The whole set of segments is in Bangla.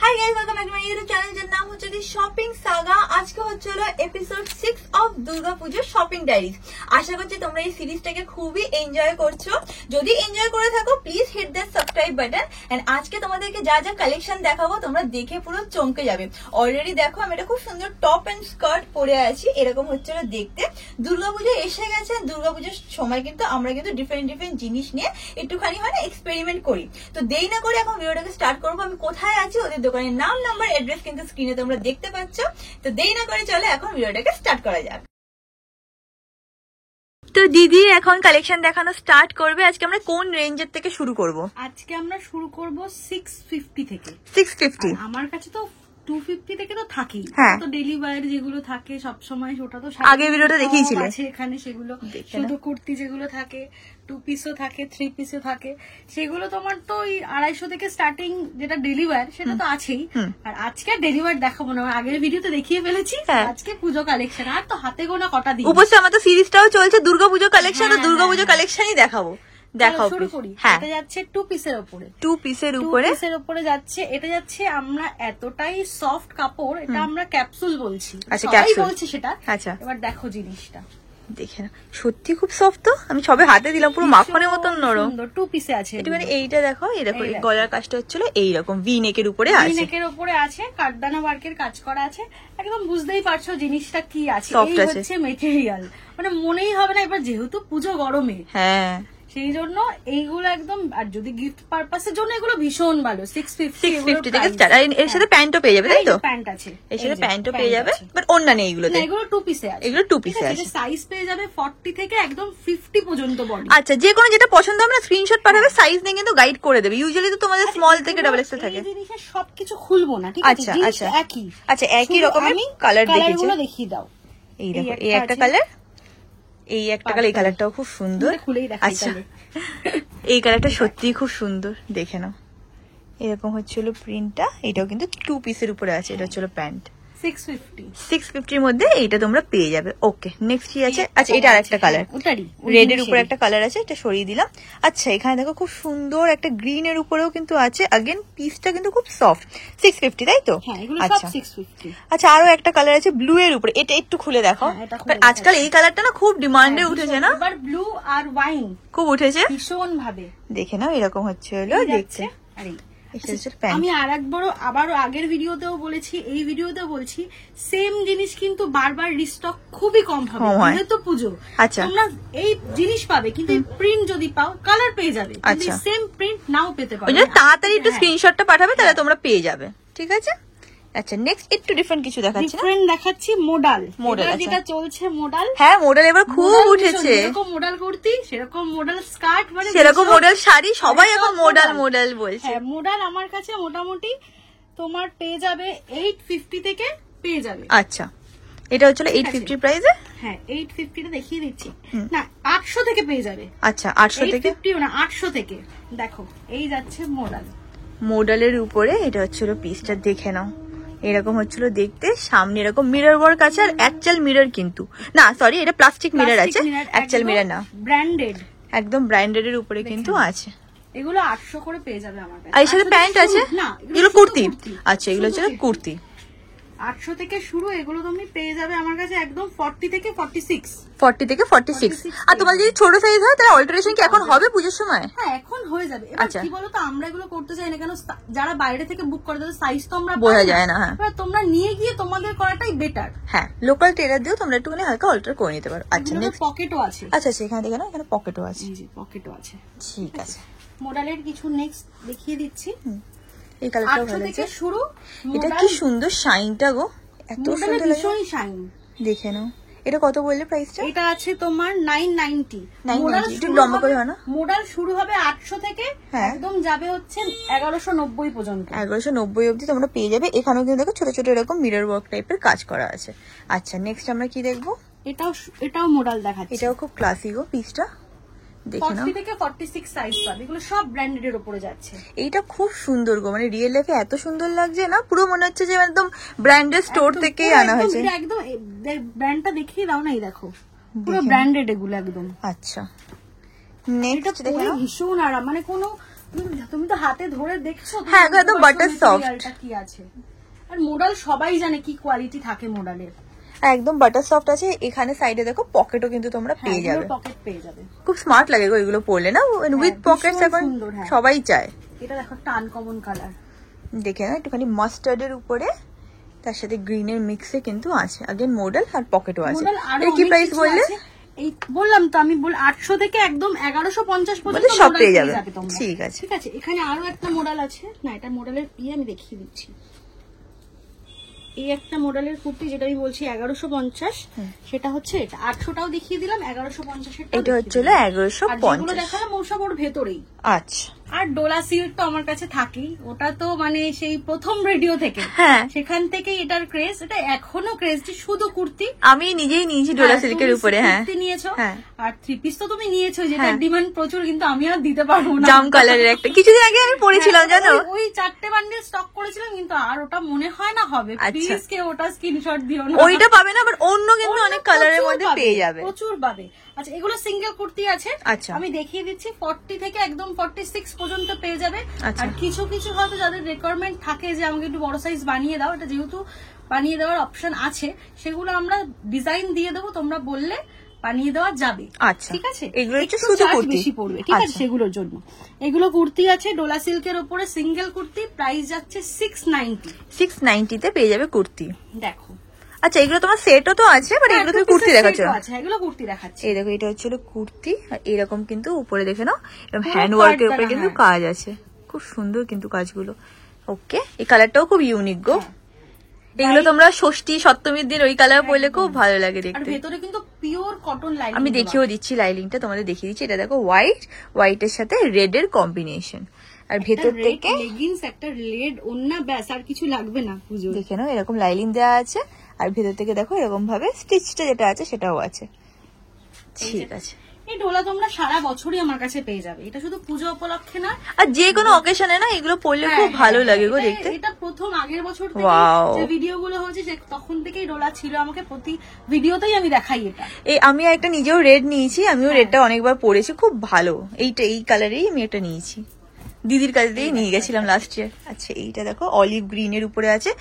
Hi guys, welcome back to my YouTube channel যার নাম হচ্ছে দি শপিং সাগা। আজকে হচ্ছে এপিসোড 6 অফ দুর্গাপুজোর শপিং ডায়েরিজ। আশা করছি তোমরা এই সিরিজটাকে খুবই এনজয় করছো। যদি এনজয় করে থাকো please hit the subscribe button. And আজকে তোমাদেরকে যা যা কালেকশন দেখাবো তোমরা দেখে পুরো চমকে যাবে। অলরেডি দেখো আমি একটা খুব সুন্দর টপ এন্ড স্কার্ট পরে আছি, এরকম হচ্ছে দেখতে। দুর্গাপুজো এসে গেছে, দুর্গাপুজোর সময় কিন্তু আমরা কিন্তু ডিফারেন্ট জিনিস নিয়ে একটুখানি হয় না এক্সপেরিমেন্ট করি। তো দেরি না করে এখন ভিডিওটাকে স্টার্ট করবো। আমি কোথায় আছি, ওদের দোকানের নাম, নাম্বার, অ্যাড্রেস কিন্তু স্ক্রিনে তোমরা দেখতে পাচ্ছ। তো দেরি না করে চলো এখন ভিডিওটাকে স্টার্ট করা যাক। তো দিদি এখন কালেকশন দেখানো স্টার্ট করবে। আজকে আমরা কোন রেঞ্জের থেকে শুরু করব? আজকে আমরা শুরু করব 650 থেকে। 650 আমার কাছে তো 250 থেকে তো থাকি, তো ডেইলি ওয়্যার যেগুলো থাকে সব সময়, ওটা তো আগে ভিডিওটা দেখিয়েছিলে আছে। এখানে সেগুলো শুধু কুর্তি যেগুলো থাকে, 2 পিসও থাকে, 3 পিসও থাকে, সেগুলো তোমার তো ওই 250 থেকে স্টার্টিং। যেটা ডেইলি ওয়্যার সেটা তো আছেই। আর আজকে ডেইলি ওয়্যার দেখাবো না, আগের ভিডিওতে দেখিয়ে ফেলেছি। আজকে পুজো কালেকশন, আর তো হাতে গোনা কটা দিন উপস্থিত। আমাদের সিরিজটাও চলছে দুর্গাপুজো কালেকশন, তো দুর্গাপুজো কালেকশনই দেখাবো। দেখাও শুরু করি। এটা যাচ্ছে 2 পিসের উপরে, 2 পিসের উপরে যাচ্ছে। এটা যাচ্ছে আমরা এতটাই সফট কাপড়, এটা আমরা ক্যাপসুল বলছি। আচ্ছা, ক্যাপসুল বলছি সেটা। আচ্ছা, এবার দেখো জিনিসটা, দেখে না, সত্যি খুব সফট। তো আমি সবে হাতে দিলাম, পুরো মাখনের মতন নরম। 2 পিসে আছে। এটা মানে এইটা দেখো, এই দেখো গলার কাজটা হচ্ছিল এইরকম ভি নেকের উপরে আছে, ভি নেকের উপরে আছে, কাঠদানা ওয়ার্কের কাজ করা আছে। একদম বুঝতেই পারছো জিনিসটা কি আছে। এই হচ্ছে মেটেরিয়াল, মানে মনেই হবে না। এবার যেহেতু পুজো গরমে, হ্যাঁ, সেই জন্য এইগুলো একদম। আর যদি গিফট পারপাসের জন্য এগুলো ভীষণ ভালো। 650 থেকে স্টার্ট। আর এর সাথে প্যান্টও পেয়ে যাবে, তাই তো? প্যান্ট আছে, এর সাথে প্যান্টও পেয়ে যাবে, বাট অন্য নেই এগুলোতে। এগুলো 2 পিসে আছে, এগুলো 2 পিসে আছে। সাইজ পেয়ে যাবে 40 থেকে একদম 50 পর্যন্ত বডি। আচ্ছা, যে কোনো যেটা পছন্দ আমরা স্ক্রিনশট পাঠাবে, সাইজ নিয়ে কিন্তু গাইড করে দেবে। ইউজুয়ালি তো তোমাদের স্মল থেকে ডাবল এক্সেল থাকে। এই জিনিসের সবকিছু খুলবো না, ঠিক আছে? আচ্ছা, একই। আচ্ছা, একই রকমের কালার দেখিয়েছি। দেখিয়ে দাও। এই দেখো, এই একটা কালার, এই একটা কালার। এই কালারটাও খুব সুন্দর। আচ্ছা, এই কালারটা সত্যিই খুব সুন্দর, দেখে নাও। এরকম হচ্ছিল প্রিন্টটা। এটাও কিন্তু 2 পিসের উপরে আছে। এটা হচ্ছিল প্যান্ট। 650 মধ্যে এইটা তোমরা পেয়ে যাবে। ওকে, নেক্সট কি আছে? আচ্ছা, এটা আরেকটা কালার, রেড এর উপরে একটা কালার আছে, এটা সরিয়ে দিলাম। আচ্ছা, এখানে দেখো খুব সুন্দর একটা গ্রিন এর উপরেও কিন্তু আছে। अगेन পিসটা কিন্তু খুব সফট। 650, তাই তো? আচ্ছা, আচ্ছা, আরো একটা কালার আছে ব্লু এর উপরে। এটা একটু খুলে দেখো। আজকাল এই কালারটা না খুব ডিমান্ডে উঠেছে না? এবার ব্লু আর ওয়াইন খুব উঠেছে ভীষণ ভাবে। দেখে নাও, এরকম হচ্ছে হলো দেখতে। আমি আবারও আগের ভিডিওতেও বলেছি, এই ভিডিওতেও বলছি, সেম জিনিস কিন্তু বারবার রিস্টক খুবই কম হবে, যেহেতু পুজো। আচ্ছা, তোমরা এই জিনিস পাবে, কিন্তু প্রিন্ট যদি পাও কালার পেয়ে যাবে, কিন্তু সেম প্রিন্ট নাও পেতে পারো। তাড়াতাড়ি একটু স্ক্রিনশটটা পাঠাবে, তাহলে তোমরা পেয়ে যাবে। ঠিক আছে। আচ্ছা, নেক্সট একটু ডিফারেন্ট কিছু দেখাচ্ছি। ডিফারেন্ট দেখাচ্ছি মডাল যেটা চলছে। মডাল, হ্যাঁ, মডাল এবার খুব উঠেছে। যেরকম মডাল কুর্তি, সেরকম মডাল স্কার্ট, মানে সেরকম মডাল শাড়ি, সবাই এখন মডাল বলছে। হ্যাঁ, মডাল আমার কাছে মোটামুটি তোমার পেয়ে যাবে 850 থেকে পেয়ে যাবে। আচ্ছা, এটা হচ্ছে 850 প্রাইসে। হ্যাঁ, 850 টা দেখিয়ে দিচ্ছি না, 800 থেকে পেয়ে যাবে। আচ্ছা, 800 থেকে 850 না, 800 থেকে। দেখো, এই যাচ্ছে মডালের উপরে। এটা হচ্ছিল পিসটা, দেখে নাও। এরকম হচ্ছিল দেখতে। সামনে এরকম মিরর ওয়ার্ক আছে, আর অ্যাকচুয়াল মিরর কিন্তু না, সরি, এটা প্লাস্টিক মিরর আছে, অ্যাকচুয়াল মিরর না। ব্র্যান্ডেড, একদম ব্র্যান্ডেড এর উপরে কিন্তু আছে। এগুলো 800 করে পেয়ে যাবে আমার কাছে। আর এর সাথে প্যান্ট আছে না, এগুলো কুর্তি। আচ্ছা, এগুলো হচ্ছে কুর্তি। 800 থেকে শুরু, এগুলো তুমি পেয়ে যাবে আমার কাছে একদম 40 থেকে 46। আর তোমার যদি ছোট সাইজ হয় তাহলে অল্টারেশন কি এখন হবে পুজোর সময়? হ্যাঁ, এখন হয়ে যাবে। এবার কি বলো তো, আমরা এগুলো করতে চাই না কেন, যারা বাইরে থেকে বুক করে তাদের সাইজ তো আমরা বোঝা যায় না। হ্যাঁ, তোমরা নিয়ে গিয়ে তোমাদের করাটাই বেটার। হ্যাঁ, লোকাল টেলার দিও তোমরা একটুখানি হালকা অল্টার করে নিতে পারো। আচ্ছা, নেক্সট পকেটও আছে। আচ্ছা, সেখানে দেখো না, এখানে পকেটও আছে। পকেটও আছে। ঠিক আছে, মডেলের কিছু নেক্সট দেখিয়ে দিচ্ছি। এই কালারটাও ভালো আছে শুরু। এটা কি সুন্দর শাইনটা গো, এত সুন্দর লাগে, ভীষণ শাইন। দেখে নাও। এটা কত বললে প্রাইসটা? এটা আছে তোমার 990। একটু লম্বা করে হয় না? মডেল শুরু হবে 800 থেকে, একদম যাবে হচ্ছে 1190 পর্যন্ত। 1190 অবধি তোমরা পেয়ে যাবে। এখানেও কিন্তু দেখো ছোট ছোট এরকম মিরর ওয়ার্ক টাইপের কাজ করা আছে। আচ্ছা, নেক্সট আমরা কি দেখবো? এটাও মডেল দেখাচ্ছি। এটাও খুব ক্লাসিক গো পিসটা, দেখে নাও। 40 থেকে 46 সাইজ পাবে। এগুলো সব ব্র্যান্ডেড এর উপরে যাচ্ছে। এইটা খুব সুন্দর গো, মানে রিয়েল লাইফে এত সুন্দর লাগছে না, পুরো মনে হচ্ছে যে একদম ব্র্যান্ডেড স্টোর থেকে আনা হয়েছে। একদম ব্র্যান্ডটা দেখিয়ে দাও না, এই দেখো পুরো ব্র্যান্ডেড এগুলো একদম। আচ্ছা, নেক্সট দেখো, ভীষণ আরাম, মানে কোনো তুমি তো হাতে ধরে দেখছো, হ্যাঁ একদম বাটার সফট কি আছে। আর মোডাল সবাই জানে কি কোয়ালিটি থাকে মোডালের, একদম বাটার সফট আছে। এখানে সাইডে দেখো পকেটও কিন্তু তোমরা পেয়ে যাবে, পকেট পেয়ে যাবে। খুব স্মার্ট লাগে গো এগুলো পরলে না, উইথ পকেটস এখন সবাই চায়। এটা দেখো টান কমন কালার, দেখে না একটুখানি মাস্টার্ডের উপরে, তার সাথে গ্রিনের মিক্সে কিন্তু আছে। আগেন মডেল আর পকেটও আছে। এর কি প্রাইস বললে? এই বললাম তো আমি 800 থেকে একদম 1150 পর্যন্ত সব পেয়ে যাবে। ঠিক আছে ঠিক আছে। এখানে আরো একটা মডেল আছে, না এটা মডেলের আমি দেখিয়ে দিচ্ছি। এই একটা মডেলের কুর্তি যেটা আমি বলছি 1150, সেটা হচ্ছে এটা 800টাও দেখিয়ে দিলাম, 1150 এটা হচ্ছে 1150 দেখালাম ওসব ওর ভেতরেই। আচ্ছা, আর ডোলা সিল্ক তো আমার কাছে থাকেই, ওটা তো মানে সেই প্রথম ভিডিও থেকে, হ্যাঁ সেখান থেকে এটার ক্রেজ, এটা এখনো ক্রেজ। শুধু কুর্তি আমি নিজেই নিয়েছি ডোলা সিল্কের উপরে। হ্যাঁ কুর্তি নিয়েছো, হ্যাঁ আর থ্রি পিস তো তুমি নিয়েছো, যেটা ডিমান্ড প্রচুর, কিন্তু আমি আর দিতে পারবো না। জাম কালারের একটা কিছুদিন আগে আমি পরেছিলাম জানো, ওই 4টে বান্ডেল স্টক করেছিলাম, কিন্তু আর ওটা মনে হয় না হবে। প্লিজ কে ওটা স্ক্রিনশট দিও না, ওইটা পাবে না, বাট অন্য কিন্তু অনেক কালারের মধ্যে পেয়ে যাবে, প্রচুর পাবে। আচ্ছা এগুলো সিঙ্গেল কুর্তি আছে, আচ্ছা আমি দেখিয়ে দিচ্ছি। 40 থেকে একদম 46 পর্যন্ত পেয়ে যাবে। আর কিছু কিছু হয়তো যাদের রিকোয়ারমেন্ট থাকে যে আমাকে একটু বড় সাইজ বানিয়ে দাও, এটা যেহেতু বানিয়ে দেওয়ার অপশন আছে, সেগুলো আমরা ডিজাইন দিয়ে দেবো, তোমরা বললে বানিয়ে দেওয়া যাবে। আচ্ছা ঠিক আছে, এগুলো একটু শুধু কুর্তি বেশি পড়বে, ঠিক আছে সেগুলোর জন্য। এগুলো কুর্তি আছে ডোলা সিল্কের উপরে, সিঙ্গেল কুর্তি, প্রাইস যাচ্ছে 690 তে পেয়ে যাবে কুর্তি। দেখো আচ্ছা এগুলো তোমার সেটও তো আছে, বাট এগুলো তুমি কুর্তি দেখাচ্ছ। আচ্ছা এগুলো কুর্তি দেখাচ্ছি। এই দেখো এটা হচ্ছে কুর্তি, আর এরকম কিন্তু উপরে দেখে নাও এরকম হ্যান্ড ওয়ার্কের উপরে কিন্তু কাজ আছে, খুব সুন্দর কিন্তু কাজগুলো। ওকে, এই কালারটাও খুব ইউনিক গো। এগুলো তোমরা ষষ্ঠী সপ্তমীর দিন ওই কালার পরলে খুব ভালো লাগে দেখতে। আর ভেতরে কিন্তু পিওর কটন লাইনিং, আমি দেখিয়েও দিচ্ছি লাইনিংটা, তোমাদের দেখিয়ে দিচ্ছি। এটা দেখো হোয়াইটের সাথে রেড এর কম্বিনেশন, আর ভেতর থেকে লেগিংস একটা রেড ওন্না, ব্যাস আর কিছু লাগবে না পুজো। দেখে নাও এরকম লাইনিং দেওয়া আছে, আর ভেতর থেকে দেখো এরকম ভাবে স্টিচটা যেটা আছে সেটাও আছে। ঠিক আছে, এই ডোলা তোমরা সারা বছরই আমার কাছে পেয়ে যাবে, এটা শুধু পুজো উপলক্ষে না, আর যে কোনো অকেশনে না এগুলো পরলে খুব ভালো লাগে গো দেখতে। এটা প্রথম আগের বছর থেকে যে ভিডিও গুলো হয়েছে তখন থেকেই ডোলা ছিল, আমাকে প্রতি ভিডিওতেই আমি দেখাই এটা। আমি একটা নিজেও রেড নিয়েছি, আমিও রেডটা অনেকবার পরেছি, খুব ভালো। এই কালারেই আমি একটা নিয়েছি, দিদির কাছে দিয়ে নিয়ে গেছিলাম লাস্ট ইয়ার। আচ্ছা এইটা দেখো অলিভ গ্রিন এর উপরে আছে,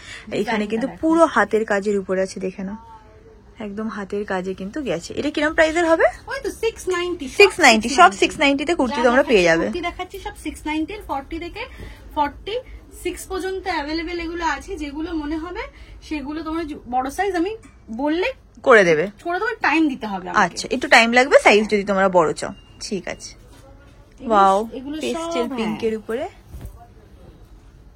এখানে কিন্তু পুরো হাতের কাজের উপরে আছে, দেখে নাও একদম হাতের কাজে কিন্তু গেছে। এটা কিরকম প্রাইসের হবে? ওই তো 690 সব 690 তে কুর্তি তোমরা পেয়ে যাবে। কুর্তি দেখাচ্ছি সব 690 এর, 40 থেকে 46 পর্যন্ত अवेलेबल এগুলো আছে। যেগুলো মনে হবে সেগুলো তোমরা বড় সাইজ আমি বললে করে দেবে, টাইম দিতে হবে। আচ্ছা একটু টাইম লাগবে সাইজ যদি তোমরা বড় চাও। ঠিক আছে। ওয়াও, পেস্টেল পিঙ্কের উপরে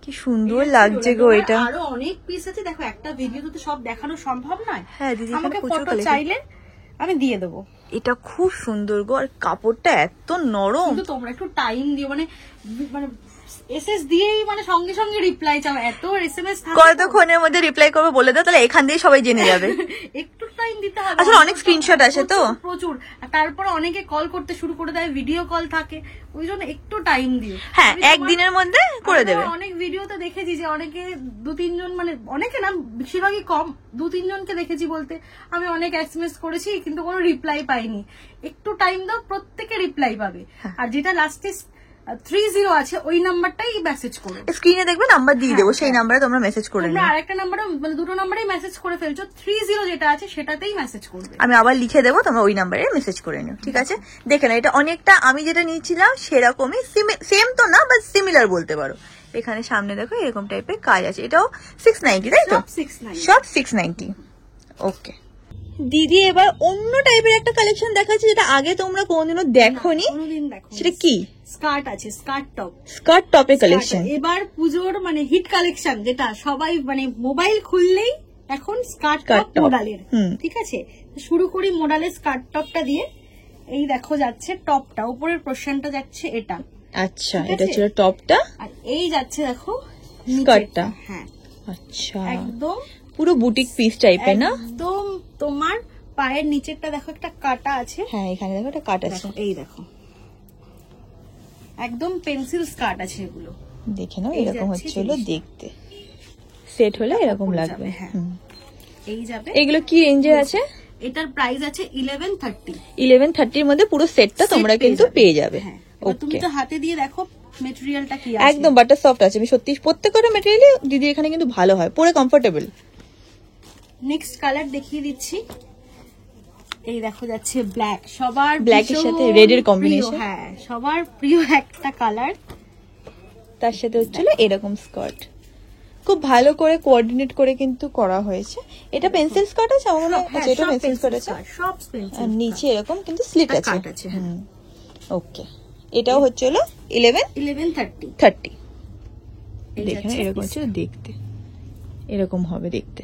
কি সুন্দর লাগছে গো এটা। আরো অনেক পিস আছে, দেখো একটা ভিডিওতে তো সব দেখানো সম্ভব নয়। হ্যাঁ দিদি, আমাকে ফটো চাইলে আমি দিয়ে দেবো। এটা খুব সুন্দর গো, আর কাপড়টা এত নরম। কিন্তু তোমরা একটু টাইম দিও, মানে এসএস দিয়েই মানে সঙ্গে সঙ্গে রিপ্লাই চাও, এত এসএমএস থাকে কতক্ষণের মধ্যে রিপ্লাই করবে বলে দাও, তাহলে এখান দিয়ে সবাই জেনে যাবে। একটু টাইম দিতে হবে, আসলে অনেক স্ক্রিনশট আসে তো প্রচুর, তারপর অনেকে কল করতে শুরু করে দেয়, ভিডিও কল থাকে, ওই জন্য একটু টাইম দিও। হ্যাঁ একদিনের মধ্যে করে দেবে। অনেক ভিডিওতে দেখেছি যে অনেকে 2-3 জন, মানে অনেকে না বেশিরভাগই কম, 2-3 জনকে দেখেছি বলতে আমি অনেক এসএমএস করেছি কিন্তু কোনো রিপ্লাই পাইনি। একটু টাইম দাও, প্রত্যেকে রিপ্লাই পাবে। আর যেটা লাস্টে 30 আছে ওই নাম্বারটাই মেসেজ করো, স্ক্রিনে দেখবে নাম্বার দিয়ে দেবো, সেই নাম্বারে তোমরা মেসেজ করে নিও। আরেকটা নাম্বারে মানে দুটো নাম্বারেই মেসেজ করে ফেলছো, 30 যেটা আছে সেটাতেই মেসেজ করবে। আমি আবার লিখে দেবো, তোমরা ওই নাম্বারে মেসেজ করে নিও। ঠিক আছে, দেখে নাও এটা অনেকটা আমি যেটা নিয়েছিলাম সেরকমই, সেম তো না বাট সিমিলার বলতে পারো। এখানে সামনে দেখো এরকম টাইপের কাজ আছে, এটাও 690 তাই তো? সব 690। ওকে দিদি, এবার অন্য টাইপের একটা কালেকশন দেখাচ্ছি যেটা আগে তোমরা কোনোদিনও দেখোনি। সেটা কি? স্কার্ট আছে, স্কার্ট টপের কালেকশন। এবার পুজোর মানে হিট কালেকশন, যেটা সবাই মানে মোবাইল খুললেই এখন স্কার্ট টপ মডেলের। ঠিক আছে, শুরু করি মডেলের স্কার্ট টপটা দিয়ে। এই দেখো যাচ্ছে টপটা, উপরের পোরশনটা যাচ্ছে এটা। আচ্ছা এটা ছিল টপটা, আর এই যাচ্ছে দেখো স্কার্টটা। হ্যাঁ আচ্ছা একদম পুরো বুটিক পিস টাইপের না? একদম। তোমার পায়ের নিচেরটা দেখো একটা কাটা আছে। হ্যাঁ এখানে দেখো একটা কাটা আছে, এই দেখো একদম পেন্সিল স্কার্ট আছে। এগুলো দেখে নাও এরকম হচ্ছিল দেখতে, সেট হলে এরকম লাগবে। হ্যাঁ এই যাবে। এগুলো কি রেঞ্জে আছে? এটার প্রাইস আছে 1130। 1130 এর মধ্যে পুরো সেটটা তোমরা কিন্তু পেয়ে যাবে। তুমি তো হাতে দিয়ে দেখো মেটেরিয়ালটা কি আছে একদম বাটার সফট আছে। আমি সত্যি প্রত্যেকটা মেটেরিয়ালই দিদি এখানে কিন্তু ভালো হয়, পরে কমফোর্টেবল। নেক্সট কালার দেখিয়ে দিচ্ছি, এই দেখো যাচ্ছে ব্ল্যাক, সবার ব্ল্যাক এর সাথে রেড এর কম্বিনেশন, হ্যাঁ সবার প্রিয় একটা কালার। তার সাথে হচ্ছিল এরকম স্কার্ট, খুব ভালো করে কোঅর্ডিনেট করে কিন্তু করা হয়েছে। এটা পেন্সিল স্কার্ট আছে আমার মনে হয়, আচ্ছা এটা পেন্সিল স্কার্ট আছে, সব পেন্সিল, আর নিচে এরকম কিন্তু স্লিট আছে। হ্যাঁ ওকে, এটাও হচ্ছিল 1130। দেখেন এরকম হচ্ছে দেখতে, এরকম হবে দেখতে।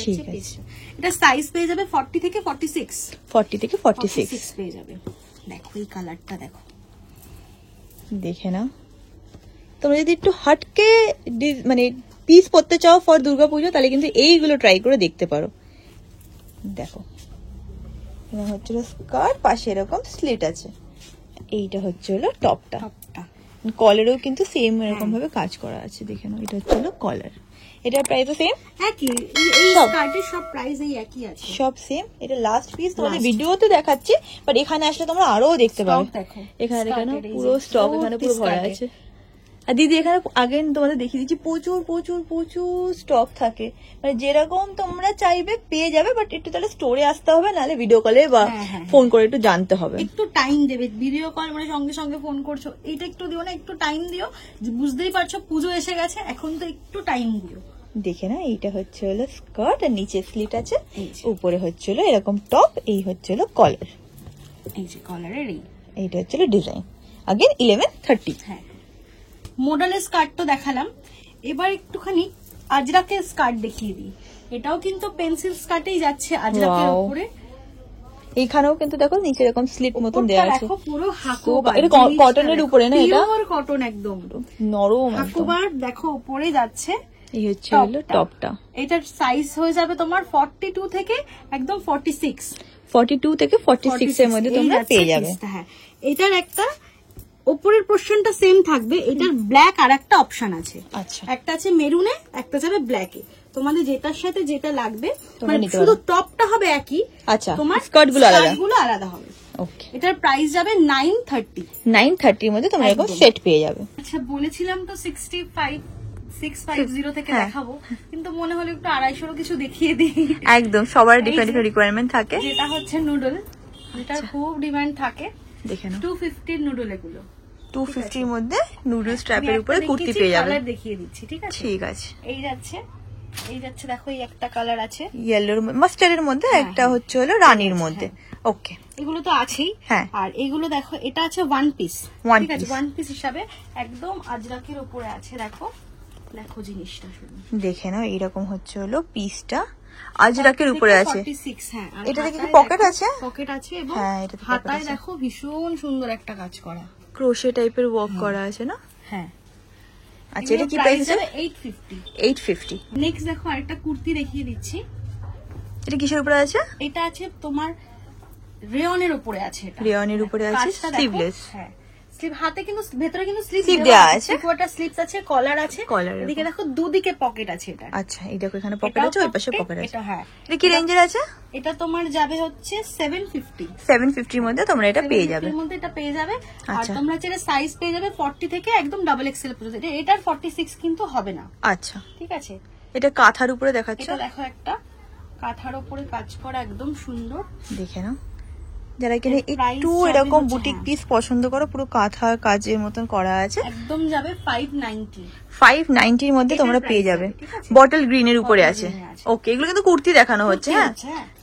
ঠিক আছে, এটা সাইজ পেয়ে যাবে 40 থেকে 46, 40 থেকে 46 পেয়ে যাবে। দেখো এই কালারটা দেখো, দেখে না। তোমরা যদি একটু হাটকে মানে পিস পরতে চাও ফর দুর্গাপুজো, তাহলে কিন্তু এইগুলো ট্রাই করে দেখতে পারো। দেখো এটা হচ্ছিল স্কার্ট, পাশে এরকম স্লিট আছে, এইটা হচ্ছিল টপটা। কলারেও কিন্তু সেম এরকম ভাবে কাজ করা আছে, দেখে নাও। এটা হচ্ছিল কলার, এটার প্রাইসও সেম একই, এই স্কার্টের সব প্রাইস এই একই আছে, সব সেম। এটা লাস্ট পিস তোমাদের ভিডিওতে দেখাচ্ছি, বাট এখানে আসলে তোমরা আরো দেখতে পাবে। এখানে দেখো পুরো স্টক এখানে পুরো ভরা আছে। আর দিদি এখানে আগে তোমাদের দেখিয়ে দিচ্ছি, প্রচুর প্রচুর প্রচুর স্টক থাকে, মানে যেরকম তোমরা চাইবে পেয়ে যাবে, বাট একটু তাহলে স্টোরে আসতে হবে, নাহলে ভিডিও কলে বা ফোন করে একটু জানতে হবে। একটু টাইম দেবে, ভিডিও কল মানে সঙ্গে সঙ্গে ফোন করছো, এটা একটু দিও না, একটু টাইম দিও। বুঝতেই পারছো পুজো এসে গেছে, এখন তো একটু টাইম দিও। দেখে না, এইটা হচ্ছে হলো স্কার্ট, আর নিচে স্লিট আছে, উপরে হচ্ছিল এরকম টপ, এই হচ্ছিল কলার, এই যে কলারের এইটা হচ্ছিল ডিজাইন। আগেন 1130। হ্যাঁ, মডেলের স্কার্ট তো দেখালাম, এবার একটুখানি আজরাকের স্কার্ট দেখিয়ে দিই। এটাও কিন্তু পেন্সিল স্কার্টেই যাচ্ছে আজরাকের উপরে। এইখানেও কিন্তু দেখো নিচে এরকম স্লিট মতন দেয়া আছে, দেখো পুরো হাকোবার, এটা কটনের উপরে না, এটা পিওর কটন, একদম নরম হাকোবার। দেখো উপরে যাচ্ছে, এই হচ্ছে হলো টপটা। এটার সাইজ হয়ে যাবে তোমার 42 থেকে একদম 46, 42 থেকে 46 এর মধ্যে তোমরা পেয়ে যাবে। হ্যাঁ, এটার একটা উপরের পোরশনটা সেম থাকবে, এটার ব্ল্যাক আর একটা অপশন আছে। আচ্ছা, একটা আছে মেরুনে, একটা যাবে ব্ল্যাকে, তোমাদের যেটার সাথে যেটা লাগবে, মানে শুধু টপটা হবে একই। আচ্ছা, তোমার স্কার্ট গুলো আলাদা হবে। ওকে, এটার প্রাইস যাবে 930 এর মধ্যে তোমরা এরকম সেট পেয়ে যাবে। আচ্ছা, বলেছিলাম তো 650 থেকে দেখাবো, কিন্তু মনে হলো একটু 250 কিছু দেখিয়ে দিই। একদম, সবার ডিফারেন্ট রিকোয়ারমেন্ট থাকে। যেটা হচ্ছে নুডল, যেটা খুব ডিমান্ড থাকে, দেখে নাও 250 নুডল, এগুলো 250 এর মধ্যে নুডল স্ট্র্যাপের উপরে কুর্তি পেয়ে যাবে। কালার দেখিয়ে দিচ্ছি, ঠিক আছে? ঠিক আছে, এই যাচ্ছে দেখো, এই একটা কালার আছে ইয়েলোর মাস্টার্ডের মধ্যে, একটা হচ্ছে হলো রানীর মধ্যে। ওকে, এগুলো তো আছেই। হ্যাঁ, আর এগুলো দেখো, এটা আছে ওয়ান পিস, ঠিক আছে? ওয়ান পিস হিসাবে একদম আজরাকের উপরে আছে। দেখো দেখো জিনিসটা শুধু দেখে নাও, এইরকম হচ্ছে হলো পিসটা আজরাকের উপরে আছে। 46, হ্যাঁ। এটাতে কি পকেট আছে? পকেট আছে, এবং হাতায় দেখো ভীষণ সুন্দর একটা কাজ করা, ক্রোশে টাইপের ওয়ার্ক করা আছে না? হ্যাঁ। আচ্ছা, এটা কি প্রাইস আছে? 850। নেক্সট দেখো আরেকটা কুর্তি দেখিয়ে দিচ্ছি। এটা কিসের উপরে আছে? এটা আছে তোমার রেয়নের উপরে আছে, এটা রেয়নের উপরে আছে, স্লিভলেস। হ্যাঁ, স্লিভ, হাতে কিন্তু ভেতরে কিন্তু স্লিভ দেওয়া আছে, কোয়ার্টার স্লিভস আছে, কলার আছে, এদিকে দেখো দুদিকে পকেট আছে এটা। আচ্ছা, এই দেখো এখানে পকেট আছে, ওই পাশে পকেট আছে। এটা হ্যাঁ, এটা কি রেঞ্জের আছে? এটা তোমার যাবে হচ্ছে 750। 750 এর মধ্যে তোমরা এটা পেয়ে যাবে। এর মধ্যে এটা পেয়ে যাবে। আর তোমরা চাইলে সাইজ পেয়ে যাবে 40 থেকে একদম ডাবল এক্সেল পর্যন্ত। এটার 46 কিন্তু হবে না। আচ্ছা, ঠিক আছে। এটা কাঁথার উপরে দেখাচ্ছে, এটা দেখো একটা কাঁথার উপরে কাজ করা, একদম সুন্দর। দেখে নাও, যারা কিনা একটু এরকম বুটিক পিস পছন্দ করো, পুরো কাঁথা কাজের মতন করা আছে, একদম যাবে 590। 590 এর মধ্যে তোমরা পেয়ে যাবে। বটল গ্রিন এর উপরে আছে। ওকে, এগুলো কিন্তু কুর্তি দেখানো হচ্ছে। হ্যাঁ,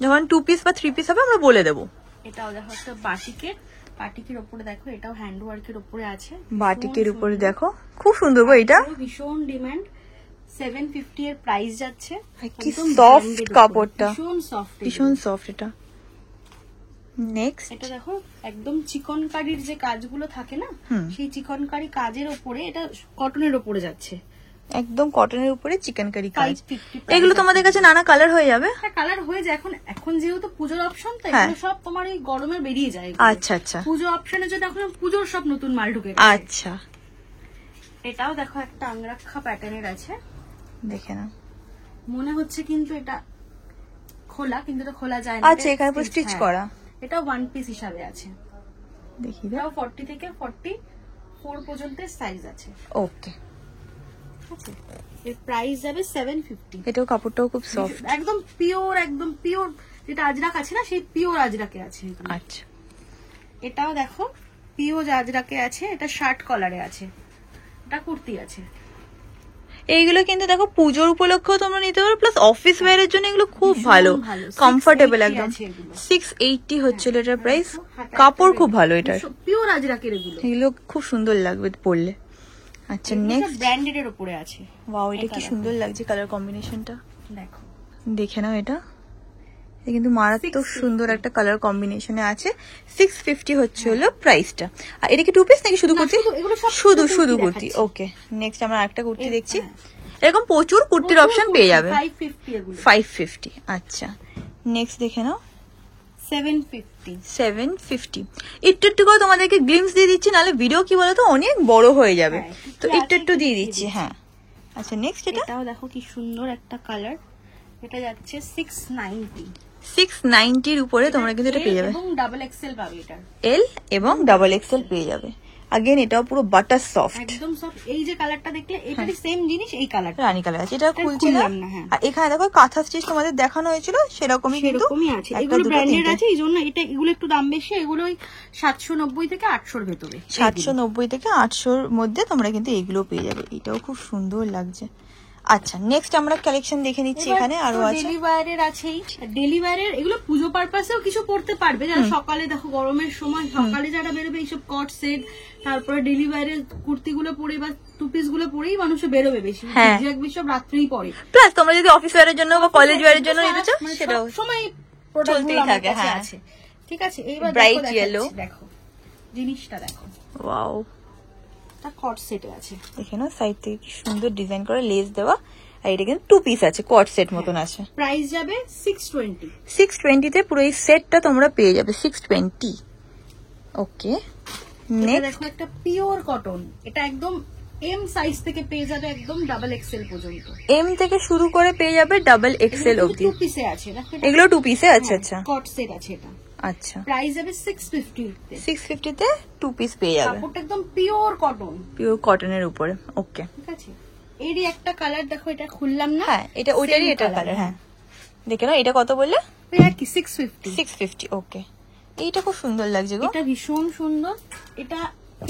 যখন 2 পিস বা 3 পিস হবে আমরা বলে দেবো। এটাও দেখো একটা বাটিকের উপরে, দেখো এটাও হ্যান্ড ওয়ার্কের উপরে আছে। বাটিকের উপরে দেখো, খুব সুন্দর গো, এটা ভীষণ ডিমান্ড। 750 এর প্রাইস যাচ্ছে। কি সফট কাপড়টা, ভীষণ সফট এটা। নেক্সট এটা দেখো, একদম চিকনকারির যে কাজগুলো থাকে না, সেই চিকনকারি কাজের উপরে, এটা কটনের উপরে যাচ্ছে, একদম কটনের উপরে চিকনকারি কাজ। এগুলো তোমাদের কাছে নানা কালার হয়ে যাবে? হ্যাঁ, কালার হয়ে যায়। এখন যেহেতু পুজোর অপশন, তাই এগুলো সব তোমার এই গরমে বেরিয়ে যায়। আচ্ছা আচ্ছা, পুজো অপশনের জন্য এখন পুজোর সব নতুন মাল ঢুকে গেছে। আচ্ছা, এটাও দেখো একটা আংরাক্ষা প্যাটার্নের আছে। দেখে না, মনে হচ্ছে কিন্তু এটা খোলা, কিন্তু এটা খোলা যায় না। আচ্ছা, এখানে পুরো স্টিচ করা। এটা ওয়ান পিস হিসাবে আছে। দেখি দাও, 40 থেকে 4 পর্যন্ত সাইজ আছে। ওকে, আচ্ছা, এর প্রাইস যাবে 750। এটাও কাপড়টাও খুব সফট, একদম পিওর যেটা আজরাক আছে না, সেই পিওর আজরাকে আছে। আচ্ছা, এটাও দেখো পিওর আজরাকে আছে, এটা শার্ট কলারে আছে, এটা কুর্তি আছে। এইগুলো কিন্তু দেখো পুজোর উপলক্ষেও তোমরা নিতে পারো, প্লাস অফিস ওয়্যারের জন্য এগুলো খুব ভালো, কমফোর্টেবল একদম। 680 হচ্ছিল এটার প্রাইস। কাপড় খুব ভালো এটার, পিওর আজরাকের এগুলো খুব সুন্দর লাগবে পরলে। আচ্ছা, নেক্সট ব্র্যান্ডেড এর উপরে আছে। ওয়াও, এটা কি সুন্দর লাগছে কালার কম্বিনেশনটা, দেখো দেখে নাও। এটা কিন্তু মারাত্মক সুন্দর একটা কালার কম্বিনেশনে আছে। 650 হচ্ছে হলো প্রাইসটা। আর এটা কি টু পিস নাকি শুধু কুর্তি? শুধু কুর্তি। ওকে, নেক্সট আমরা একটা কুর্তি দেখছি। এরকম প্রচুর কুর্তির অপশন পেয়ে যাবে। 550। আচ্ছা, নেক্সট দেখে নাও। 750। একটু করে তোমাদেরকে গ্লিমস দিয়ে দিচ্ছি, নাহলে ভিডিও কি বলতো অনেক বড় হয়ে যাবে, তো একটু দিয়ে দিচ্ছি। হ্যাঁ, আচ্ছা, নেক্সট এটাও দেখো কি সুন্দর একটা কালার। এটা যাচ্ছে 690। 690 এর উপরে তোমরা কিন্তু এটা পেয়ে যাবে, এবং ডাবল এক্সেল পাবে। এটা এল এবং ডাবল এক্সেল পেয়ে যাবে। अगेन এটাও পুরো বাটার সফট, একদম সফট। এই যে কালারটা দেখলে এটারই সেম জিনিস, এই কালারটা রানী কালার আছে। এটা খুলছিলাম না। আর এখানে দেখো কাঁথা স্টিচ তোমাদের দেখানো হয়েছিল, সেরকমই কিন্তু আছে। এগুলো ব্র্যান্ডেড আছে, এইজন্য এগুলো একটু দাম বেশি। এগুলো 790 থেকে 800 এর ভেতরে, 790 থেকে 800 এর মধ্যে তোমরা কিন্তু এগুলো পেয়ে যাবে। এটাও খুব সুন্দর লাগছে। আচ্ছা, নেক্সট আমরা কালেকশন দেখে নিচ্ছি। এখানে আরো আছে, ডেলি ওয়্যারের আছেই। ডেলি ওয়্যারের এগুলো পুজো পারপাসেও কিছু পড়তে পারবে, যারা সকালে দেখো গরমের সময় সকালে যারা বেরোবে, এইসব কট সেট, তারপরে ডেলি ওয়্যারের কুর্তিগুলো পরে বা টু পিস গুলো পরেই মানুষে বেরোবে বেশি, সব রাত্রেই পরে। প্লাস তোমরা যদি অফিস ওয়্যারের জন্য বা কলেজ ওয়্যারের জন্য নিতে চাও, সেটাও সময় চলতেই থাকে। হ্যাঁ, আছে, ঠিক আছে। এইবার ব্রাইট ইয়েলো, দেখো জিনিসটা দেখো। ওয়াও, এটা কট সেটে আছে। দেখে নাও, সাইড থেকে কি সুন্দর ডিজাইন করে লেস দেওয়া। আর এটা কিন্তু টু পিস আছে, কট সেট মতন আছে। প্রাইস যাবে 620। 620 তে পুরো এই সেটটা তোমরা পেয়ে যাবে 620। ওকে, নেক্সট দেখো একটা পিওর কটন। এটা একদম এম সাইজ থেকে পেয়ে যাবে একদম ডাবল এক্সেল পর্যন্ত। এম থেকে শুরু করে পেয়ে যাবে ডাবল এক্সেল অবধি। টু পিসে আছে, এগুলো টু পিসে আছে। আচ্ছা, কট সেট আছে এটা। আচ্ছা, প্রাইস যাবে 650 তে। 650 তে টু পিস পেয়ে যাবে। কাপড়টা একদম পিওর কটন, পিওর কটনের উপরে। ওকে, ঠিক আছে। এরই একটা কালার দেখো, এটা খুললাম না। হ্যাঁ, এটা ওইটারই এটা কালার। হ্যাঁ, দেখে নাও। এটা কত বললে? এটা কি 650? 650। ওকে, এইটা খুব সুন্দর লাগছে গো। এটা ভীষণ সুন্দর। এটা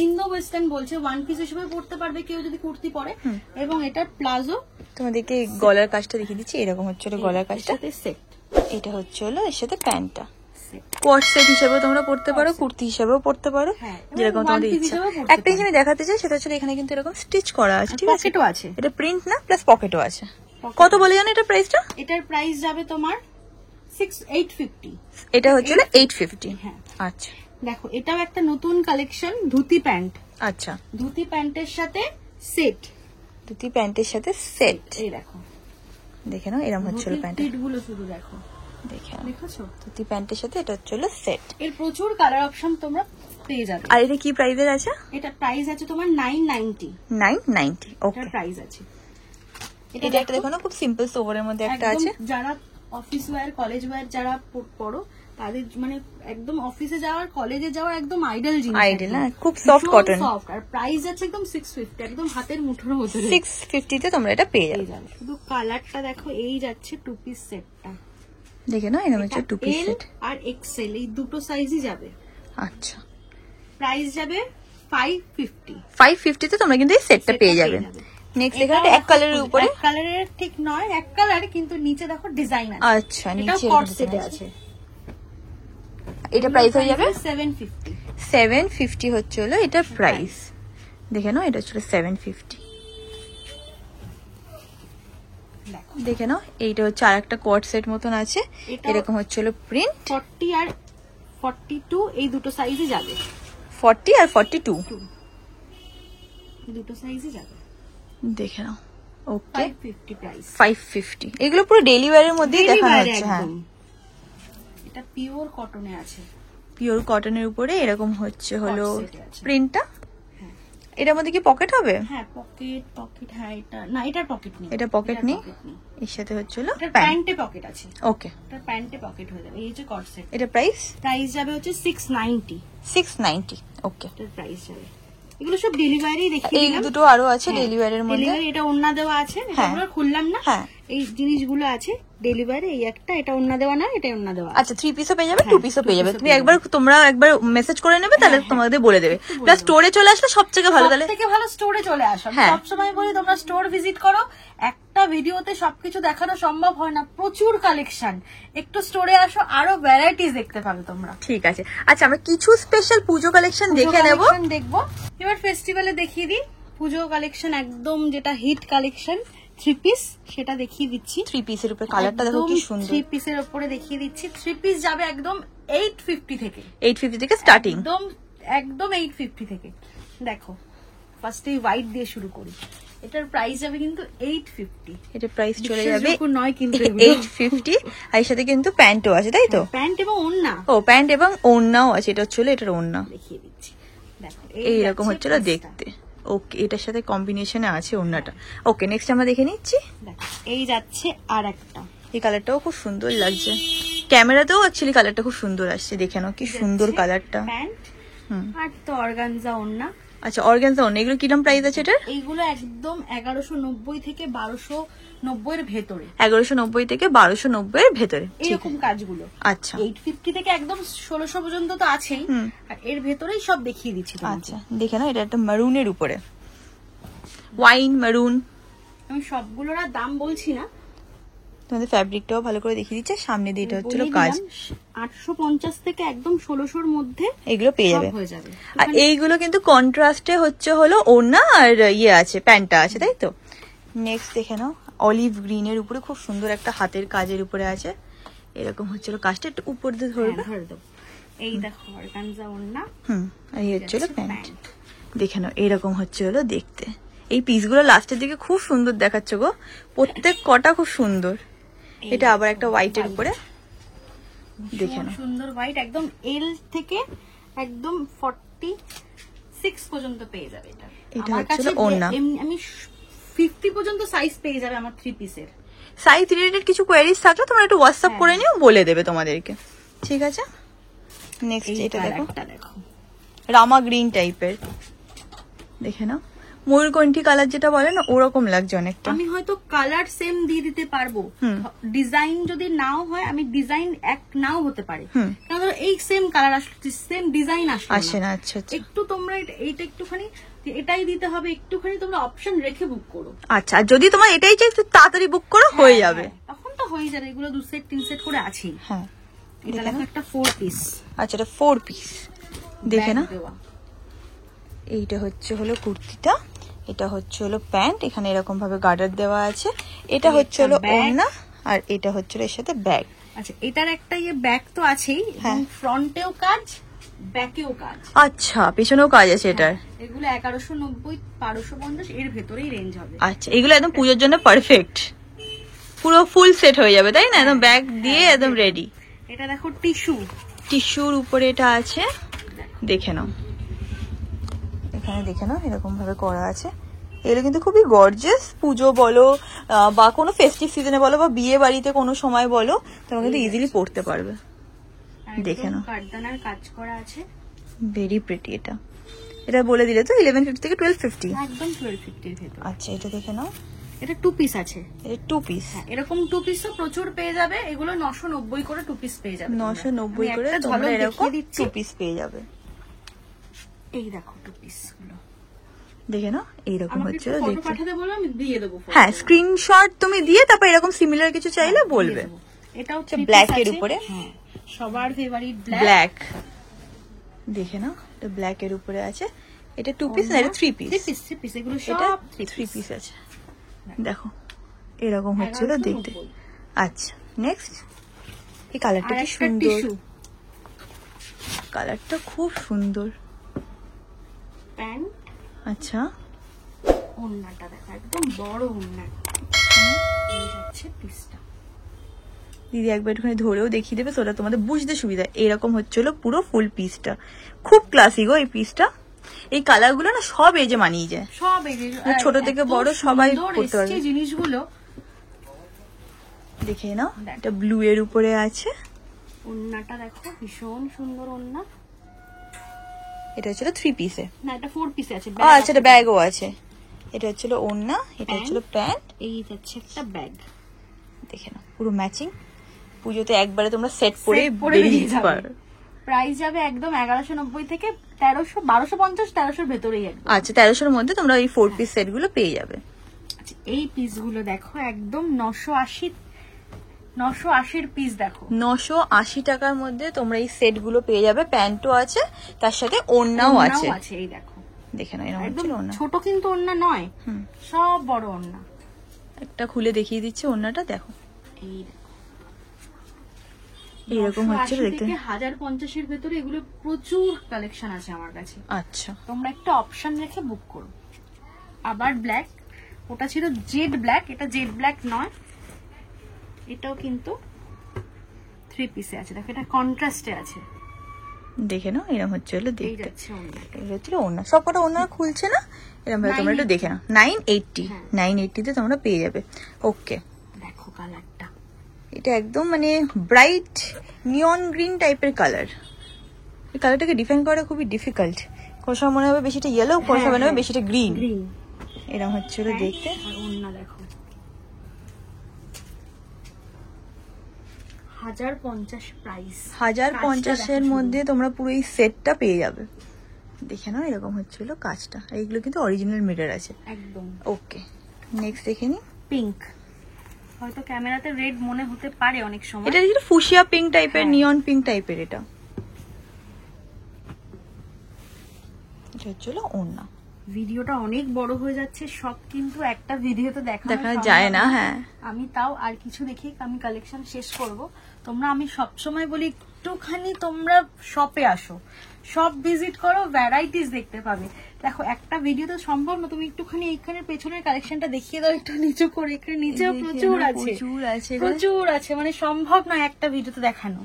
ইন্দো ওয়েস্টার্ন বলছে, ওয়ান পিস হিসেবে পড়তে পারবে কেউ যদি কুর্তি পরে। এবং এটা প্লাজো। তোমাদেরকে গলার কাজটা দেখিয়ে দিচ্ছি। এরকম হচ্ছে গলার কাজটা, সেট। এটা হচ্ছে হলো এর সাথে প্যান্টটা। কোয়ার্ড সেট হিসেবেও তোমরা পড়তে পারো, কুর্তি হিসেবেও পড়তে পারো, যেরকম তোমাদের ইচ্ছা। একটা জিনিস আমি দেখাতে চাই, সেটা হচ্ছে এখানে কিন্তু এরকম স্টিচ করা আছে, ঠিক আছে। পকেটও আছে, এটা প্রিন্ট না, প্লাস পকেটও আছে। কত বলে জানো এটা প্রাইসটা? এটার প্রাইস যাবে তোমার 850। এটা হচ্ছে 850। হ্যাঁ, আচ্ছা, দেখো এটাও একটা নতুন কালেকশন, ধুতি প্যান্ট। আচ্ছা, ধুতি প্যান্টের সাথে সেট। ধুতি প্যান্টের সাথে সেট। এই দেখো, দেখে নাও, এরকম হচ্ছে প্যান্ট গুলো শুধু দেখো, দেখেছো? ধুতি প্যান্টের সাথে এটা হচ্ছে সেট। এর প্রচুর কালার অপশন তোমরা পেয়ে যাবে। আর এটা কি প্রাইসের আছে? এটা প্রাইস আছে তোমার 990। 990। ওকে, প্রাইস আছে। এটা একটা দেখো না, খুব সিম্পল সোভারের মধ্যে একটা আছে। যারা অফিস ওয়্যার, কলেজ ওয়্যার যারা পড়ো, তাদের মানে একদম অফিসে যাওয়ার, কলেজে যাওয়ার একদম আইডল জিনিস। আইডল না, খুব সফট কটন। আর প্রাইস আছে একদম 650, একদম হাতের মুঠোর মধ্যে। 650 তে তোমরা এটা পেয়ে যাবে। শুধু কালারটা দেখো, এই যাচ্ছে টু পিস সেটটা। দেখে নাও, এরকম হচ্ছে টু পিস সেট। আর এক্সেল এই দুটো সাইজই যাবে। আচ্ছা, প্রাইস যাবে 550। 550 তে তোমরা কিন্তু এই সেটটা পেয়ে যাবে। নেক্সট এখানে এক কালারের উপরে, এক কালারের ঠিক নয়, এক কালার কিন্তু নিচে দেখো ডিজাইন আছে। আচ্ছা, নিচে কট সেটে আছে। এটা প্রাইস হয়ে যাবে 750। 750 হচ্ছে হলো এটা প্রাইস। দেখে নাও, এটা হচ্ছে 750। দেখে নাও, এইটা হচ্ছে আর একটা কোয়ার্ড সেট মতন আছে, এরকম হচ্ছে হলো প্রিন্ট। 40 আর 42 এই দুটো সাইজে যাবে। 40 আর 42 দুটো সাইজে যাবে। দেখে নাও। ওকে, 550 প্রাইস। 550। এগুলো পুরো ডেইলি ওয়্যারের মধ্যেই দেখানো হচ্ছে। হ্যাঁ, এটা পিওর কটনে আছে। পিওর কটনের উপরে এরকম হচ্ছে হলো প্রিন্টটা। এটার মধ্যে কি পকেট হবে? হ্যাঁ, পকেট। হ্যাঁ, এটা না, এটার পকেট নেই। এটা পকেট নেই, এর সাথে হচ্ছে হলো প্যান্টে পকেট আছে। ওকে, এটা প্যান্টে পকেট হয়ে যাবে। এই যে কট সেট। এটা প্রাইস যাবে হচ্ছে 690। 690। ওকে, এটার প্রাইস যাবে এগুলো সব ডেলিভারি দেখিয়ে এই দিলাম। দুটো আরো আছে ডেলিভারির মধ্যে। ডেলিভারি এটা ওন্না দেওয়া আছে, এগুলো খুললাম না। হ্যাঁ এই জিনিসগুলো আছে ডেলিভারি, এই একটা, এটা ওন্না দেওয়া না, এটা ওন্না দেওয়া। আচ্ছা 3 পিসও পেয়ে যাবে, 2 পিসও পেয়ে যাবে। তুমি তোমরা একবার মেসেজ করে নেবে, তাহলে তোমাদের বলে দেবে। প্লাস স্টোরে চলে আসলে সবথেকে ভালো। তাহলে সবথেকে ভালো স্টোরে চলে আসো। সব সময় বলি তোমরা স্টোর ভিজিট করো, একটা ভিডিওতে সবকিছু দেখানো সম্ভব হয় না, প্রচুর কালেকশন। একটু স্টোরে আসো, আরো ভ্যারাইটিস দেখতে পাবে তোমরা। ঠিক আছে। আচ্ছা আমরা কিছু স্পেশাল পুজো কালেকশন দেখে নেব। দেখবো এবার ফেস্টিভ্যালে দেখিয়ে দিই পুজো কালেকশন, একদম যেটা হিট কালেকশন 3 পিস, সেটা দেখিয়ে দিচ্ছি। 3 পিসের উপরে কালারটা দেখো কি সুন্দর। 3 পিসের উপরে দেখিয়ে দিচ্ছি। 3 পিস যাবে একদম 850 থেকে। 850 থেকে স্টার্টিং, একদম 850 থেকে। দেখো ফার্স্টে হোয়াইট দিয়ে শুরু করি। এটার প্রাইস যাবে কিন্তু 850। এটা প্রাইস চলে যাবে নয় কিন্তু 850। আর এর সাথে কিন্তু প্যান্টও আছে, তাই তো? প্যান্ট এবং ওড়না। ও প্যান্ট এবং ওড়নাও আছে। এটা হচ্ছে এটার ওড়না, দেখিয়ে দিচ্ছি। দেখো এইরকম হচ্ছিল দেখতে। ওকে, এটার সাথে কম্বিনেশনে আছে ওড়নাটা। ওকে নেক্সট আমরা দেখে নিচ্ছি। দেখো এই যাচ্ছে আর একটা, এই কালারটাও খুব সুন্দর লাগছে। ক্যামেরাতেও অ্যাকচুয়ালি কালারটা খুব সুন্দর আসছে। দেখে নাও কি সুন্দর কালারটা। প্যান্ট আর তো অর্গানজা ওড়না। আচ্ছা অর্গানজা ওড়না, এগুলো কিরকম প্রাইস আছে এটার? এইগুলো একদম 1190 থেকে 1290 এর ভেতরে। 1190 থেকে 1290 এর ভেতরে এরকম কাজগুলো। আচ্ছা 850 থেকে একদম 1600 পর্যন্ত তো আছেই, আর এর ভেতরেই সব দেখিয়ে দিচ্ছি। আচ্ছা দেখে নাও, এটা একটা মারুনের উপরে, ওয়াইন মারুন। আমি সবগুলোর দাম বলছি না, তোমাদের ফ্যাব্রিকটাও ভালো করে দেখিয়ে দিচ্ছে। সামনে দিয়ে এটা হচ্ছিল কাজ। 850 থেকে একদম 1600 এর মধ্যে এগুলো পেয়ে যাবে। হয়ে যাবে। আর এইগুলো কিন্তু কন্ট্রাস্টে হলো ওড়না আর ইয়ে আছে, প্যান্টটা আছে, তাই তো? নেক্সট দেখে নাও, অলিভ গ্রিনের উপরে খুব সুন্দর একটা হাতের কাজের উপরে আছে। এরকম হচ্ছিল কাজটা, একটু উপর দিয়ে ধরবে। এই দেখো অর্গানজা ওড়না। আর এই হচ্ছিল প্যান্ট। দেখে নাও এরকম হচ্ছিল দেখতে। এই পিসগুলো লাস্টের দিকে খুব সুন্দর দেখাচ্ছে গো, প্রত্যেক কটা খুব সুন্দর। এটা আবার একটা হোয়াইটের উপরে, দেখে নাও সুন্দর হোয়াইট, একদম এল থেকে একদম 46 পর্যন্ত পেয়ে যাবে। এটা হচ্ছে ওড়না। আমি 50 পর্যন্ত সাইজ পেয়ে যাবে আমার 3 পিসের। সাইজ রিলেটেড কিছু কোয়েরিজ থাকলে তোমরা একটু হোয়াটসঅ্যাপ করে নিও, বলে দেবে তোমাদেরকে। ঠিক আছে। নেক্সট এটা দেখো, রামা গ্রিন টাইপের। দেখে নাও ময়ূরকণ্ঠী কালার যেটা বলে না, ওরকম লাগছে অনেকটা। আমি হয়তো কালার সেম দিয়ে দিতে পারবো, ডিজাইন যদি নাও হয়, আমি ডিজাইন এক নাও হতে পারে, কারণ এই সেম কালার আসলে সেম ডিজাইন আসে না। আচ্ছা একটু তোমরা এইটা একটুখানি এটাই দিতে হবে, একটুখানি তোমরা অপশন রেখে বুক করো। আচ্ছা, আর যদি তোমার এটাই চাই তাড়াতাড়ি বুক করো, হয়ে যাবে। তখন তো হয়ে যাবে। এগুলো 2 সেট 3 সেট করে আছেই। হ্যাঁ এটা দেখো একটা 4 পিস। আচ্ছা এটা 4 পিস। দেখে না, এইটা হলো কুর্তিটা, এটা হলো প্যান্ট, এখানে এরকম ভাবে গার্ডার দেওয়া আছে। এটা হলো ওড়না, আর এটা এর সাথে ব্যাগ। আচ্ছা এটার একটা ব্যাগ তো আছেই, এবং ফ্রন্টেও কাজ, ব্যাকেও কাজ। আচ্ছা পেছনেও কাজ আছে এটার। এগুলো 1190 1250 এর ভেতরেই রেঞ্জ হবে। আচ্ছা এগুলো একদম পূজার জন্য পারফেক্ট, পুরো ফুল সেট হয়ে যাবে, তাই না? একদম ব্যাগ দিয়ে একদম রেডি। এটা দেখো টিস্যুর উপরে এটা আছে। দেখে নাও, এখানে দেখে নাও এরকম ভাবে করা আছে। এগুলো কিন্তু খুবই গর্জিয়াস। পুজো বলো বা কোনো ফেস্টিভ সিজনে বলো বা বিয়ে বাড়িতে কোনো সময় বলো, তোমরা কিন্তু ইজিলি পড়তে পারবে। দেখে নাও কারদানার কাজ করা আছে, ভেরি প্রিটি। এটা বলে দিলে তো 1150 থেকে 1250, একদম 1250 এর ভেতর। আচ্ছা এটা দেখে নাও, এটা 2 পিস আছে। এটা 2 পিস। এরকম 2 পিসও প্রচুর পেয়ে যাবে। এগুলো 990 করে 2 পিস পেয়ে যাবে। 990 করে তোমরা এরকম 2 পিস পেয়ে যাবে। এই দেখো 2 পিস গুলো দেখে নাও, এইরকম হচ্ছে দেখতে। পাঠাতে বলো, আমি দিয়ে দেবো। হ্যাঁ স্ক্রিনশট তুমি দিয়ে তারপর এরকম সিমিলার কিছু চাইলে বলবে। এটা হচ্ছে ব্ল্যাক এর উপরে, সবার ফেভারিট ব্ল্যাক। দেখে নাও এটা ব্ল্যাক এর উপরে আছে। এটা 2 পিস না, এটা 3 পিস। 3 পিস এগুলো সব 3 পিস আছে। দেখো এরকম হচ্ছিল দেখতে। আচ্ছা নেক্সট, এই কালারটা কি সুন্দর, কালারটা খুব সুন্দর। প্যান্ট, আচ্ছা ওড়নাটা দেখো একদম বড় ওড়না। এই যাচ্ছে পিসটা। দিদি একবার একটুখানি ধরেও দেখিয়ে দেবে, সেটা তোমাদের বুঝতে সুবিধা। এরকম হচ্ছিল পুরো ফুল পিসটা, খুব ক্লাসিক গো এই পিসটা। এই কালার গুলো না সব এজে মানিয়ে যায়, সব এজে, ছোট থেকে বড় সবাই পড়তে পারবে। জিনিসগুলো দেখে নাও, এটা ব্লু এর উপরে আছে। ওড়নাটা দেখো ভীষণ সুন্দর ওড়না। এটা হচ্ছিল 3 পিসে, না এটা 4 পিসে আছে। আচ্ছা এটা ব্যাগও আছে। এটা হচ্ছিল ওড়না, এটা হচ্ছিল প্যান্ট, এই যাচ্ছে একটা ব্যাগ। দেখে নাও পুরো ম্যাচিং। পুজোতে একবারে তোমরা সেট পরে বেরিয়ে যাবে। প্রাইস যাবে একদম 1190 থেকে 1300, 1250, 1300 ভেতরেই একদম। আচ্ছা 1300 মধ্যে তোমরা এই 4 পিস সেট গুলো পেয়ে যাবে। আচ্ছা এই পিস গুলো দেখো একদম 980 পিস দেখো, 980 টাকার মধ্যে তোমরা এই সেট গুলো পেয়ে যাবে। প্যান্টও আছে, তার সাথে ওড়নাও আছে। এই দেখো, দেখে নাও এরকম একদম হচ্ছে ওড়না। ছোট কিন্তু ওড়না নয়, সব বড় ওড়না। একটা খুলে দেখিয়ে দিচ্ছে ওড়নাটা, দেখো এই দেখো এরকম হচ্ছে দেখতে। 1050 এর ভেতরে এগুলো প্রচুর কালেকশন আছে আমার কাছে। আচ্ছা তোমরা একটা অপশন রেখে বুক করো। আবার ব্ল্যাক, ওটা ছিল জেড ব্ল্যাক, এটা জেড ব্ল্যাক নয়, এটাও কিন্তু 3 পিসে আছে। দেখো এটা কন্ট্রাস্টে আছে, দেখে নাও এরকম হচ্ছে হলো এই দেখতে। যাচ্ছে ওড়না। এটা হচ্ছে ওড়না, সবকটা ওড়না খুলছে না এরকম ভাবে তোমরা একটু দেখে নাও। 980, 980 তে তোমরা পেয়ে যাবে। ওকে দেখো কালারটা, এটা একদম মানে ব্রাইট নিয়ন গ্রিন টাইপের কালার। এই কালারটাকে ডিফাইন করা খুবই ডিফিকাল্ট। কোন সময় মনে হবে বেশিটা ইয়েলো, কোন সময় মনে হবে বেশিটা গ্রিন। গ্রিন এরকম হচ্ছে হলো দেখতে। আর ওড়না দেখো 1050 প্রাইস, 1050 এর মধ্যে তোমরা পুরো এই সেটটা পেয়ে যাবে। দেখে নাও এরকম হচ্ছিল কাজটা। এইগুলো কিন্তু অরিজিনাল মিরর আছে একদম। ওকে নেক্সট দেখে নি। পিঙ্ক, হয়তো ক্যামেরাতে রেড মনে হতে পারে অনেক সময়, এটা একটু ফুশিয়া পিঙ্ক টাইপের, নিয়ন পিঙ্ক টাইপের। এটা এটা হচ্ছিল ওড়না। ভিডিওটা অনেক বড় হয়ে যাচ্ছে, সব কিন্তু একটা ভিডিওতে দেখা যায় না। হ্যাঁ আমি তাও আর কিছু দেখি আমি কালেকশন শেষ করব। তোমরা, আমি সব সময় বলি একটুখানি তোমরা শপে আসো, সব ভিজিট করো, ভ্যারাইটিস দেখতে পাবে। দেখো একটা ভিডিও তো সম্ভব না, তুমি একটুখানি এইখানে পেছনের কালেকশনটা দেখিয়ে দাও একটু নিচু করে। এখানে নিচেও প্রচুর আছে, মানে সম্ভব নয় একটা ভিডিওতে দেখানো।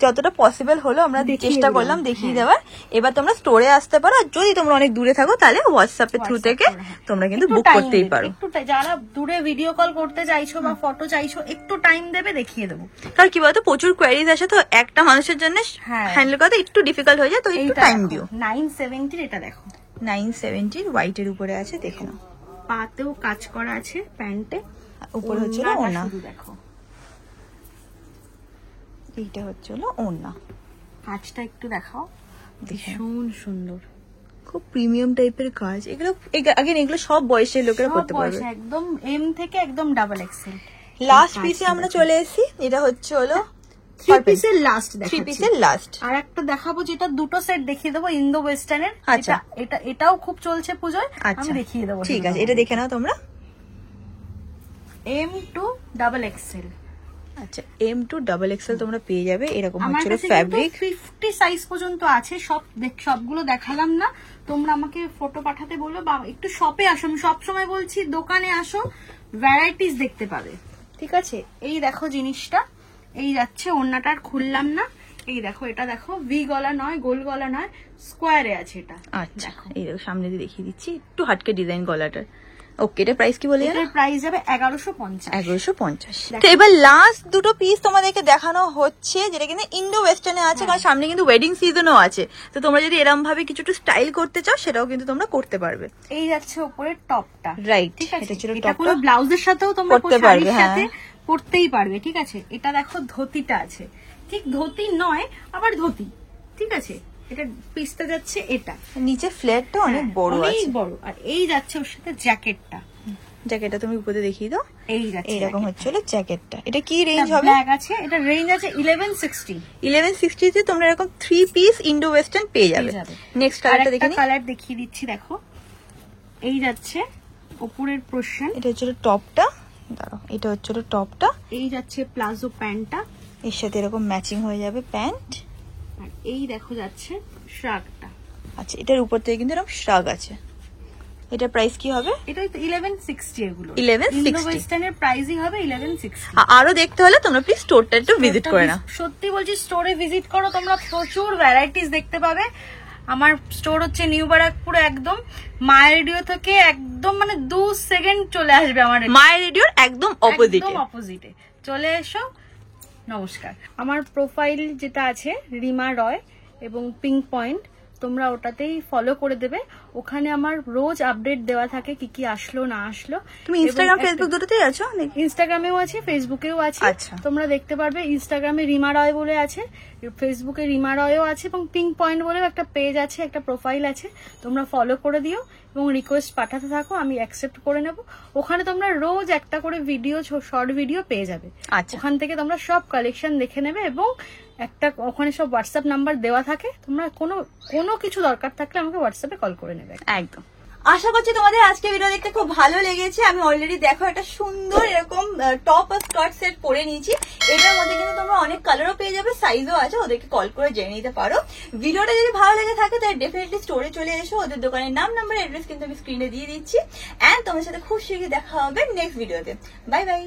যতটা পসিবল হলো আমরা চেষ্টা করলাম দেখিয়ে দেওয়ার। এবার তোমরা স্টোরে আসতে পারো, আর যদি তোমরা অনেক দূরে থাকো তাহলে হোয়াটসঅ্যাপের থ্রু থেকে তোমরা কিন্তু বুক করতেই পারো। যারা দূরে ভিডিও কল করতে চাইছো বা ফটো চাইছো, একটু টাইম দেবে, দেখিয়ে দেবো। কারণ কি বলতো প্রচুর কোয়ারিজ আসে, তো একটা মানুষের জন্য হ্যান্ডেল করতে একটু ডিফিকাল্ট হয়ে যায়, তো একটু টাইম দিও। 970 এটা দেখো, 970 হোয়াইটের উপরে আছে, দেখে নাও। পাতেও কাজ করা আছে, প্যান্টে উপরে হচ্ছে ওড়না। দেখো এইটা হচ্ছে হলো ওড়না, কাজটা একটু দেখাও, ভীষণ সুন্দর, খুব প্রিমিয়াম টাইপের কাজ। এগুলো এগুলো সব বয়সের লোকেরা করতে পারবে, একদম এম থেকে একদম ডাবল এক্সেল। লাস্ট পিসে আমরা চলে এসেছি, এটা হচ্ছে হলো 3 পিসের লাস্ট। 3 পিসের লাস্ট। আর একটা দেখাবো যেটা দুটো সেট দেখিয়ে দেবো, ইন্দো ওয়েস্টার্নের। আচ্ছা এটাও খুব চলছে পুজোয়, আমি দেখিয়ে দেবো। ঠিক আছে, এটা দেখে নাও তোমরা। M2 double XL. আচ্ছা M2 ডাবল এক্সেল তোমরা পেয়ে যাবে। এরকম হচ্ছে ফ্যাব্রিক, 50 সাইজ পর্যন্ত আছে। সবগুলো দেখালাম না, তোমরা আমাকে ফটো পাঠাতে বলো বা একটু শপে আসো। আমি সবসময় বলছি দোকানে আসো, ভ্যারাইটিস দেখতে পাবে। ঠিক আছে, এই দেখো জিনিসটা, এই যাচ্ছে ওড়নাটার খুললাম না। এই দেখো, এটা দেখো ভি গলা নয়, গোল গলা নয়, স্কোয়ারে আছে এটা। আচ্ছা এই দেখো সামনে দিয়ে দেখিয়ে দিচ্ছি, একটু হাটকে ডিজাইন গলাটার। ওকে এটা প্রাইস কি বলে? এটার প্রাইস যাবে 1150। 1150। তো এবার লাস্ট দুটো পিস তোমাদেরকে দেখানো হচ্ছে, যেটা কিন্তু ইন্ডো ওয়েস্টার্নে আছে, কারণ সামনে কিন্তু ওয়েডিং সিজনও আছে। তো তোমরা যদি এরকম ভাবে কিছু একটু স্টাইল করতে চাও, সেটাও কিন্তু তোমরা করতে পারবে। এই যাচ্ছে উপরের টপটা, রাইট, এটা ছিল টপটা। পুরো ব্লাউজের সাথেও তোমরা পরতে পারবে, সাথে পরতেই পারবে। ঠিক আছে, এটা দেখো ধুতিটা আছে, ঠিক ধুতি নয় আবার ধুতি। ঠিক আছে, এটা পিসতে যাচ্ছে, এটা নিচে ফ্ল্যাটটা অনেক বড় আছে, অনেক বড়। আর এই যাচ্ছে ওর সাথে জ্যাকেটটা। জ্যাকেটটা তুমি উপরে দেখিয়ে দাও। এই যাচ্ছে এরকম হচ্ছিল জ্যাকেটটা। এটা কি রেঞ্জ হবে? ব্ল্যাক আছে, এটা রেঞ্জ আছে 1160। 1160 তে তোমরা এরকম 3 পিস ইন্ডো ওয়েস্টার্ন পেয়ে যাবে। নেক্সট কালারটা দেখে নিই। কালার দেখিয়ে দিচ্ছি, দেখো এই যাচ্ছে উপরের পোরশন, এটা হচ্ছে টপটা। দাঁড়াও, এটা হচ্ছে টপটা। এই যাচ্ছে প্লাজো প্যান্টটা, এর সাথে এরকম ম্যাচিং হয়ে যাবে প্যান্ট। আর এই দেখো যাচ্ছে শ্রাগটা। আচ্ছা এটার উপর থেকে কিন্তু এরকম শ্রাগ আছে। এটা প্রাইস কি হবে? এটা 1160। এগুলো 1160 ওয়েস্টার্নের প্রাইসই হবে 1160। আরো দেখতে হলে তোমরা প্লিজ স্টোরটা একটু ভিজিট করে নাও। সত্যি বলছি, স্টোরে ভিজিট করো, তোমরা প্রচুর ভ্যারাইটিস দেখতে পাবে। আমার স্টোর হচ্ছে নিউ বারাকপুর, একদম মায়ের রেডিও থেকে একদম মানে 2 সেকেন্ড চলে আসবে আমার মায়ের রেডিওর একদম অপোজিটে চলে এসো। নমস্কার, আমার প্রোফাইল যেটা আছে রিমা রয় এবং পিঙ্ক পয়েন্ট, তোমরা ওটাতেই ফলো করে দেবে। ওখানে আমার রোজ আপডেট দেওয়া থাকে কি কি আসলো না আসলো। তুমি ইনস্টাগ্রাম ফেসবুক দুটোতেই আছো? ইনস্টাগ্রামেও আছে, ফেসবুকেও আছে। তোমরা দেখতে পারবে ইনস্টাগ্রামে রিমা রয় বলে আছে, ফেসবুকে রিমা রয়ও আছে, এবং পিঙ্ক পয়েন্ট বলেও একটা পেজ আছে, একটা প্রোফাইল আছে। তোমরা ফলো করে দিও এবং রিকোয়েস্ট পাঠাতে থাকো, আমি অ্যাকসেপ্ট করে নেব। ওখানে তোমরা রোজ একটা করে ভিডিও, শর্ট ভিডিও পেয়ে যাবে। ওখান থেকে তোমরা সব কালেকশন দেখে নেবে, এবং একটা ওখানে সব হোয়াটসঅ্যাপ নাম্বার দেওয়া থাকে। তোমরা কোনো কিছু দরকার থাকলে আমাকে হোয়াটসঅ্যাপে কল করে নেবে। একদম। আশা করছি তোমাদের আজকে ভিডিও দেখতে খুব ভালো লেগেছে। আমি অলরেডি দেখো একটা সুন্দর এরকম টপ আর স্কার্ট সেট পরে নিয়েছি। এটার মধ্যে কিন্তু তোমরা অনেক কালারও পেয়ে যাবে, সাইজও আছে, ওদেরকে কল করে জেনে নিতে পারো। ভিডিওটা যদি ভালো লেগে থাকে তাহলে ডেফিনেটলি স্টোরে চলে এসো। ওদের দোকানের নাম, নাম্বার, অ্যাড্রেস কিন্তু আমি স্ক্রিনে দিয়ে দিচ্ছি। এন্ড তোমার সাথে খুব শীঘ্রই দেখা হবে নেক্সট ভিডিওতে। Bye bye.